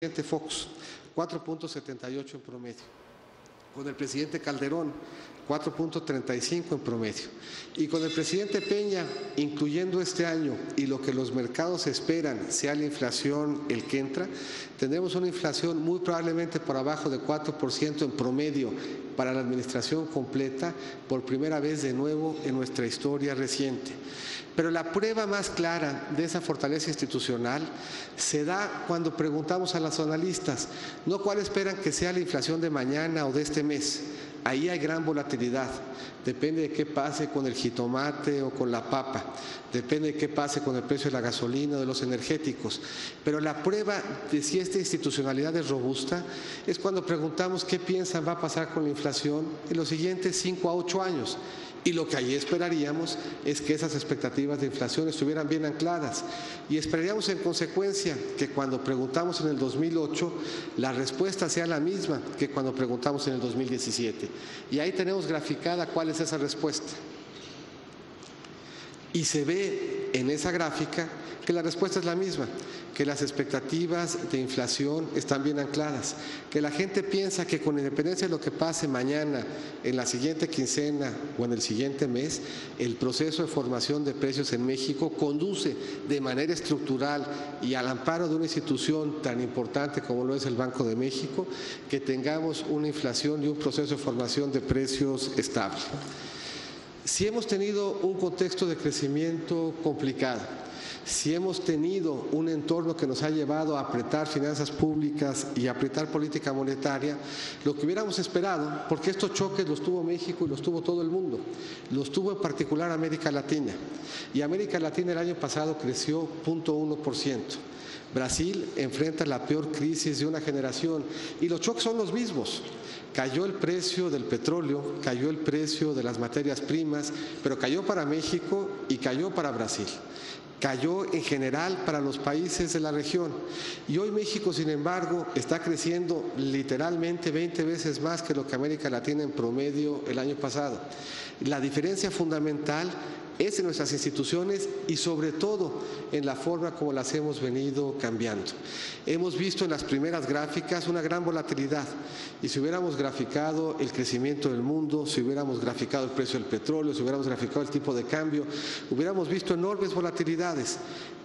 presidente Fox, 4.78 en promedio. Con el presidente Calderón, 4.35 en promedio. Y con el presidente Peña, incluyendo este año y lo que los mercados esperan sea la inflación el que entra, tendremos una inflación muy probablemente por abajo de 4% en promedio para la administración completa, por primera vez de nuevo en nuestra historia reciente. Pero la prueba más clara de esa fortaleza institucional se da cuando preguntamos a los analistas, no cuál esperan que sea la inflación de mañana o de este mes. Ahí hay gran volatilidad, depende de qué pase con el jitomate o con la papa, depende de qué pase con el precio de la gasolina o de los energéticos. Pero la prueba de si esta institucionalidad es robusta es cuando preguntamos qué piensan va a pasar con la inflación en los siguientes 5 a 8 años. Y lo que ahí esperaríamos es que esas expectativas de inflación estuvieran bien ancladas. Y esperaríamos en consecuencia que cuando preguntamos en el 2008, la respuesta sea la misma que cuando preguntamos en el 2017. Y ahí tenemos graficada cuál es esa respuesta. Y se ve en esa gráfica que la respuesta es la misma, que las expectativas de inflación están bien ancladas, que la gente piensa que con independencia de lo que pase mañana, en la siguiente quincena o en el siguiente mes, el proceso de formación de precios en México conduce de manera estructural y al amparo de una institución tan importante como lo es el Banco de México, que tengamos una inflación y un proceso de formación de precios estable. Si hemos tenido un contexto de crecimiento complicado, si hemos tenido un entorno que nos ha llevado a apretar finanzas públicas y a apretar política monetaria, lo que hubiéramos esperado, porque estos choques los tuvo México y los tuvo todo el mundo, los tuvo en particular América Latina. Y América Latina el año pasado creció 0.1%. Brasil enfrenta la peor crisis de una generación y los choques son los mismos. Cayó el precio del petróleo, cayó el precio de las materias primas, pero cayó para México y cayó para Brasil. Cayó en general para los países de la región. Y hoy México, sin embargo, está creciendo literalmente 20 veces más que lo que América Latina en promedio el año pasado. La diferencia fundamental es en nuestras instituciones y sobre todo en la forma como las hemos venido cambiando. Hemos visto en las primeras gráficas una gran volatilidad y si hubiéramos graficado el crecimiento del mundo, si hubiéramos graficado el precio del petróleo, si hubiéramos graficado el tipo de cambio, hubiéramos visto enormes volatilidades.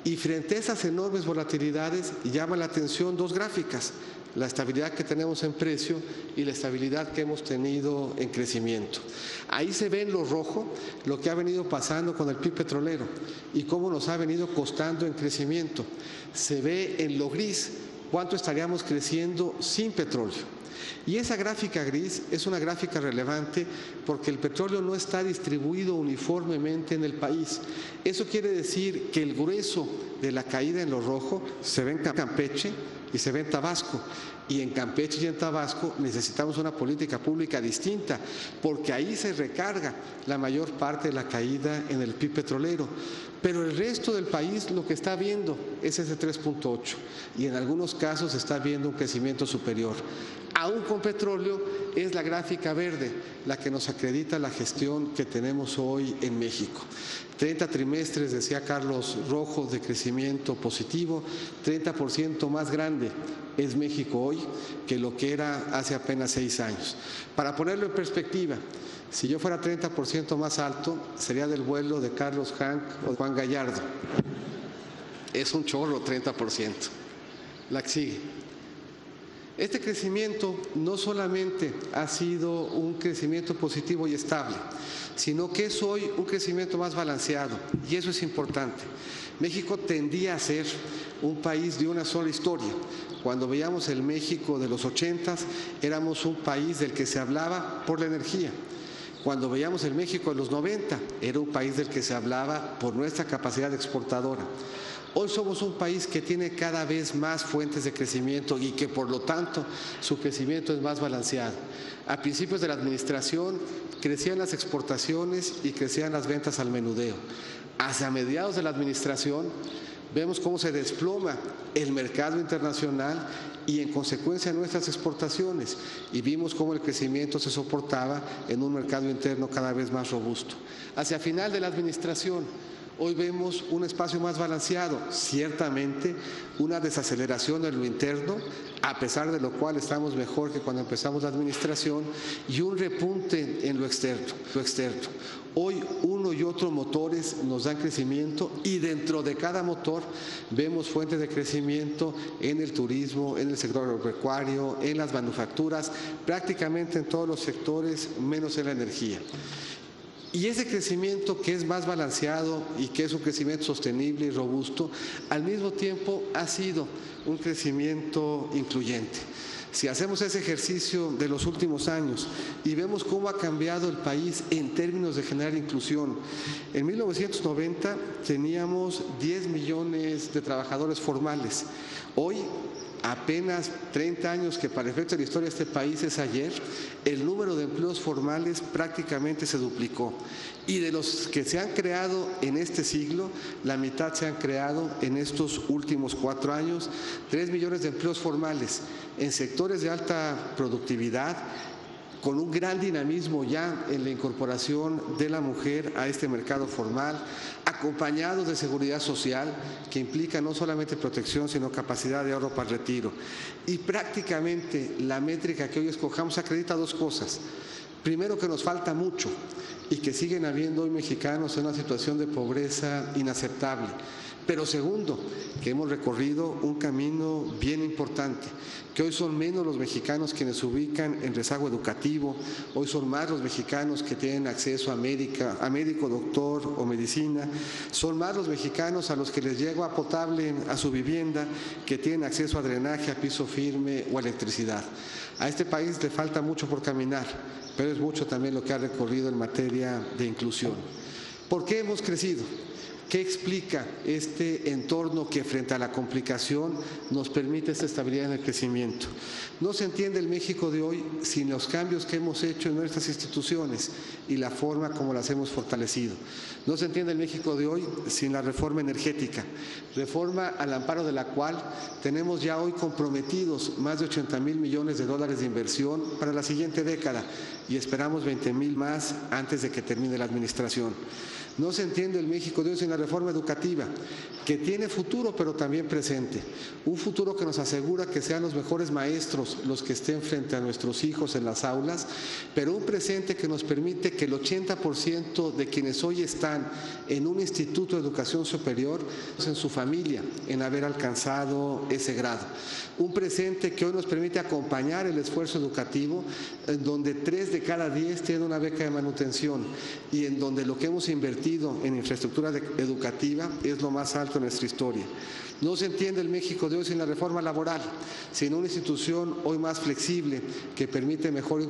Y frente a esas enormes volatilidades llama la atención dos gráficas: la estabilidad que tenemos en precio y la estabilidad que hemos tenido en crecimiento. Ahí se ve en lo rojo lo que ha venido pasando con el PIB petrolero y cómo nos ha venido costando en crecimiento. Se ve en lo gris cuánto estaríamos creciendo sin petróleo. Y esa gráfica gris es una gráfica relevante porque el petróleo no está distribuido uniformemente en el país. Eso quiere decir que el grueso de la caída en lo rojo se ve en Campeche y se ve en Tabasco. Y en Campeche y en Tabasco necesitamos una política pública distinta, porque ahí se recarga la mayor parte de la caída en el PIB petrolero. Pero el resto del país lo que está viendo es ese 3.8 y en algunos casos está viendo un crecimiento superior. Aún con petróleo es la gráfica verde la que nos acredita la gestión que tenemos hoy en México. 30 trimestres, decía Carlos Rojo, de crecimiento positivo, 30% más grande es México hoy que lo que era hace apenas 6 años. Para ponerlo en perspectiva, si yo fuera 30% más alto, sería del vuelo de Carlos Hank o de Juan Gallardo. Es un chorro, 30%. La que sigue. Este crecimiento no solamente ha sido un crecimiento positivo y estable, sino que es hoy un crecimiento más balanceado, y eso es importante. México tendía a ser un país de una sola historia. Cuando veíamos el México de los 80s, éramos un país del que se hablaba por la energía. Cuando veíamos el México de los 90, era un país del que se hablaba por nuestra capacidad exportadora. Hoy somos un país que tiene cada vez más fuentes de crecimiento y que por lo tanto su crecimiento es más balanceado. A principios de la administración crecían las exportaciones y crecían las ventas al menudeo. Hacia mediados de la administración vemos cómo se desploma el mercado internacional y en consecuencia nuestras exportaciones, y vimos cómo el crecimiento se soportaba en un mercado interno cada vez más robusto. Hacia final de la administración Hoy vemos un espacio más balanceado, ciertamente una desaceleración en lo interno, a pesar de lo cual estamos mejor que cuando empezamos la administración, y un repunte en lo externo. Hoy uno y otro motores nos dan crecimiento y dentro de cada motor vemos fuentes de crecimiento en el turismo, en el sector agropecuario, en las manufacturas, prácticamente en todos los sectores, menos en la energía. Y ese crecimiento que es más balanceado y que es un crecimiento sostenible y robusto, al mismo tiempo ha sido un crecimiento incluyente. Si hacemos ese ejercicio de los últimos años y vemos cómo ha cambiado el país en términos de generar inclusión, en 1990 teníamos 10 millones de trabajadores formales. Hoy, apenas 30 años, que para efectos de la historia de este país es ayer, el número de empleos formales prácticamente se duplicó. Y de los que se han creado en este siglo, la mitad se han creado en estos últimos 4 años, 3 millones de empleos formales en sectores de alta productividad, con un gran dinamismo ya en la incorporación de la mujer a este mercado formal, acompañados de seguridad social, que implica no solamente protección, sino capacidad de ahorro para el retiro. Y prácticamente la métrica que hoy escojamos acredita 2 cosas. Primero, que nos falta mucho y que siguen habiendo hoy mexicanos en una situación de pobreza inaceptable. Pero segundo, que hemos recorrido un camino bien importante, que hoy son menos los mexicanos quienes se ubican en rezago educativo, hoy son más los mexicanos que tienen acceso a médico, doctor o medicina, son más los mexicanos a los que les llega agua potable a su vivienda, que tienen acceso a drenaje, a piso firme o a electricidad. A este país le falta mucho por caminar, pero es mucho también lo que ha recorrido en materia de inclusión. ¿Por qué hemos crecido? ¿Qué explica este entorno que frente a la complicación nos permite esta estabilidad en el crecimiento? No se entiende el México de hoy sin los cambios que hemos hecho en nuestras instituciones y la forma como las hemos fortalecido. No se entiende el México de hoy sin la reforma energética, reforma al amparo de la cual tenemos ya hoy comprometidos más de 80,000 millones de dólares de inversión para la siguiente década y esperamos 20,000 más antes de que termine la administración. No se entiende el México de hoy sin la reforma educativa, que tiene futuro pero también presente. Un futuro que nos asegura que sean los mejores maestros los que estén frente a nuestros hijos en las aulas, pero un presente que nos permite que el 80% de quienes hoy están en un instituto de educación superior, en su familia, en haber alcanzado ese grado. Un presente que hoy nos permite acompañar el esfuerzo educativo, en donde 3 de cada 10 tienen una beca de manutención y en donde lo que hemos invertido en infraestructura educativa es lo más alto en nuestra historia. No se entiende el México de hoy sin la reforma laboral, sin una institución hoy más flexible que permite mejor